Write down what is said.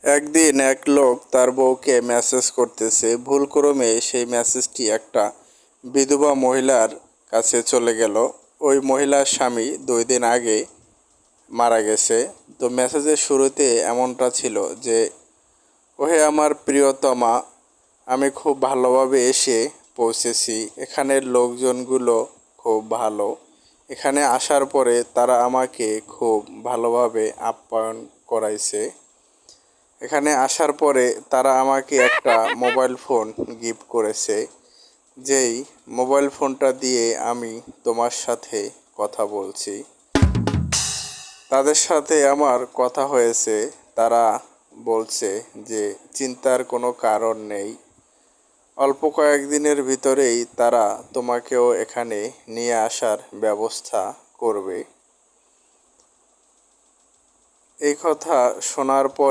একদিন এক লোক তার বউকে মেসেজ করতেছে, ভুলক্রমে সেই মেসেজটি একটা বিধবা মহিলার কাছে চলে গেল। ওই মহিলার স্বামী 2 দিন আগে মারা গেছে। তো মেসেজের শুরুতে এমনটা ছিল যে, ওহে আমার প্রিয়তমা, আমি খুব ভালোভাবে এসে পৌঁছেছি। এখানের লোকজনগুলো খুব ভালো। এখানে আসার পরে তারা আমাকে খুব ভালোভাবে আপ্যায়ন করাইছে। এখানে আসার পরে তারা আমাকে একটা মোবাইল ফোন গিফট করেছে, যেই মোবাইল ফোনটা দিয়ে আমি তোমার সাথে কথা বলছি। তাদের সাথে আমার কথা হয়েছে। তারা বলছে যে চিন্তার কোনো কারণ নেই, অল্প কয়েকদিনের ভিতরেই তারা তোমাকেও এখানে নিয়ে আসার ব্যবস্থা করবে। এই কথা শোনার পর